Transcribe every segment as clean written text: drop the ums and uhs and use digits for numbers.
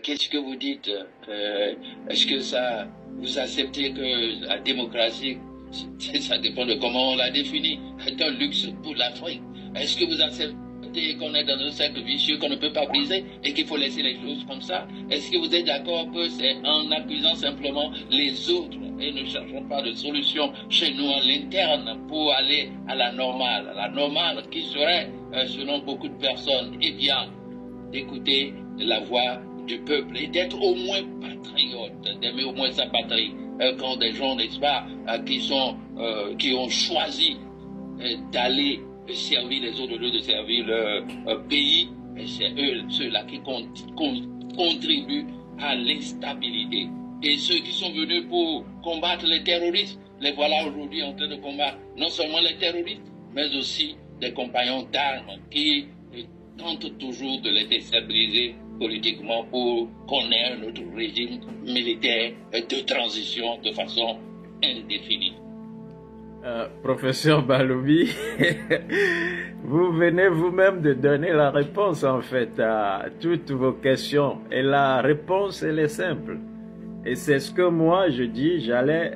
qu'est-ce que vous dites? Est-ce que ça, vous acceptez que la démocratie, ça dépend de comment on la définit, est un luxe pour l'Afrique? Est-ce que vous acceptez qu'on est dans un cercle vicieux qu'on ne peut pas briser et qu'il faut laisser les choses comme ça? Est-ce que vous êtes d'accord que c'est en accusant simplement les autres et ne cherchons pas de solution chez nous à l'interne pour aller à la normale qui serait, selon beaucoup de personnes, eh bien, d'écouter la voix du peuple et d'être au moins patriote, d'aimer au moins sa patrie, quand des gens, n'est-ce pas, qui ont choisi d'aller servir les autres au lieu de servir leur pays, c'est eux, ceux-là qui contribuent à l'instabilité. Et ceux qui sont venus pour combattre les terroristes, les voilà aujourd'hui en train de combattre non seulement les terroristes, mais aussi des compagnons d'armes qui tentent toujours de les déstabiliser politiquement pour qu'on ait un autre régime militaire de transition de façon indéfinie. Professeur Balobi, vous venez vous-même de donner la réponse en fait à toutes vos questions et la réponse elle est simple. Et c'est ce que moi je dis, j'allais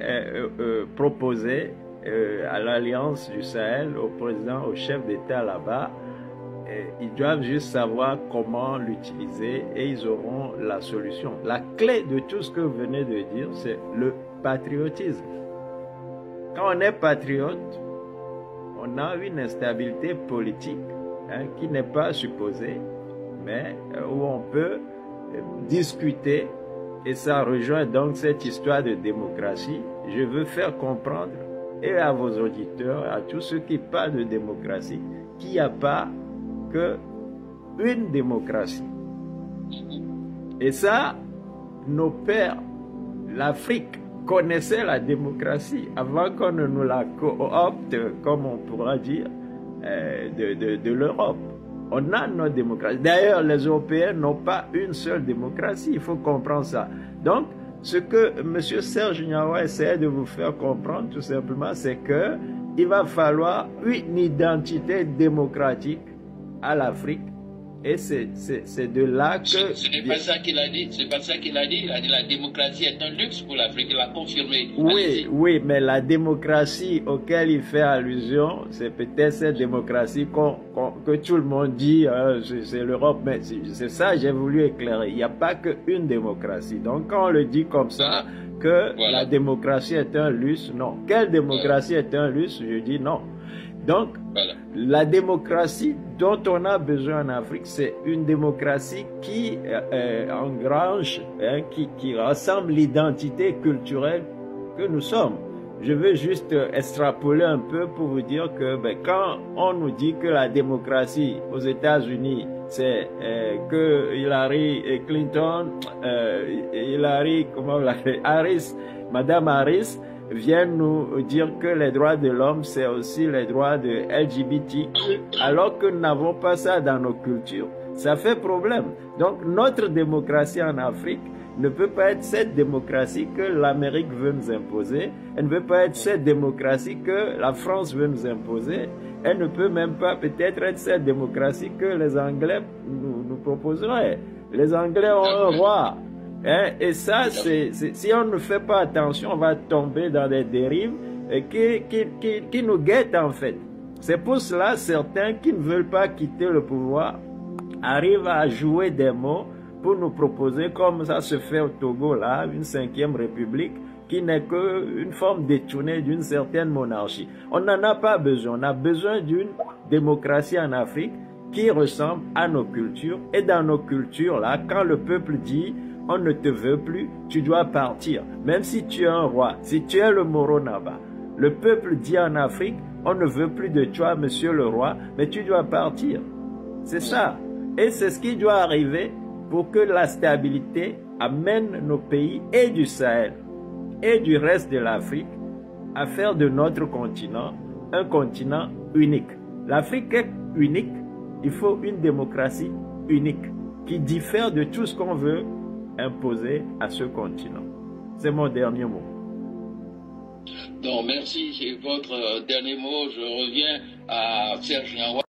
proposer à l'Alliance du Sahel, au président, au chef d'État là-bas. Ils doivent juste savoir comment l'utiliser et ils auront la solution. La clé de tout ce que vous venez de dire, c'est le patriotisme. Quand on est patriote, on a une instabilité politique qui n'est pas supposée, mais où on peut discuter. Et ça rejoint donc cette histoire de démocratie. Je veux faire comprendre, et à vos auditeurs, à tous ceux qui parlent de démocratie, qu'il n'y a pas qu'une démocratie. Et ça, nos pères, l'Afrique, connaissaient la démocratie avant qu'on ne nous la coopte, comme on pourra dire, de l'Europe. On a notre démocratie. D'ailleurs, les Européens n'ont pas une seule démocratie. Il faut comprendre ça. Donc, ce que M. Serge Gnawar essaie de vous faire comprendre, tout simplement, c'est que il va falloir une identité démocratique à l'Afrique. Et c'est de là que... Ce n'est pas ça qu'il a dit. C'est pas ça qu'il a dit. Il a dit la démocratie est un luxe pour l'Afrique. Il l'a confirmé. Oui, oui, mais la démocratie auquel il fait allusion, c'est peut-être cette démocratie que tout le monde dit, c'est l'Europe. Mais c'est ça j'ai voulu éclairer. Il n'y a pas qu'une démocratie. Donc quand on le dit comme ça, que la démocratie est un luxe, non. Quelle démocratie est un luxe? Je dis non. Donc, la démocratie dont on a besoin en Afrique, c'est une démocratie qui engrange, qui rassemble l'identité culturelle que nous sommes. Je veux juste extrapoler un peu pour vous dire que quand on nous dit que la démocratie aux États-Unis, c'est que Madame Harris, viennent nous dire que les droits de l'homme, c'est aussi les droits de LGBTQ, alors que nous n'avons pas ça dans nos cultures. Ça fait problème. Donc, notre démocratie en Afrique ne peut pas être cette démocratie que l'Amérique veut nous imposer. Elle ne peut pas être cette démocratie que la France veut nous imposer. Elle ne peut même pas peut-être être cette démocratie que les Anglais nous proposeraient. Les Anglais ont un roi. Et ça, si on ne fait pas attention, on va tomber dans des dérives qui nous guettent en fait. C'est pour cela certains qui ne veulent pas quitter le pouvoir arrivent à jouer des mots pour nous proposer, comme ça se fait au Togo là, une 5e république qui n'est qu'une forme détournée d'une certaine monarchie. On n'en a pas besoin. On a besoin d'une démocratie en Afrique qui ressemble à nos cultures. Et dans nos cultures là, quand le peuple dit on ne te veut plus, tu dois partir. Même si tu es un roi, si tu es le Moro Naba, le peuple dit en Afrique, on ne veut plus de toi, monsieur le roi, mais tu dois partir. C'est ça. Et c'est ce qui doit arriver pour que la stabilité amène nos pays et du Sahel et du reste de l'Afrique à faire de notre continent un continent unique. L'Afrique est unique, il faut une démocratie unique qui diffère de tout ce qu'on veut imposé à ce continent. C'est mon dernier mot. Donc, merci. C'est votre dernier mot. Je reviens à Serge Gnawar.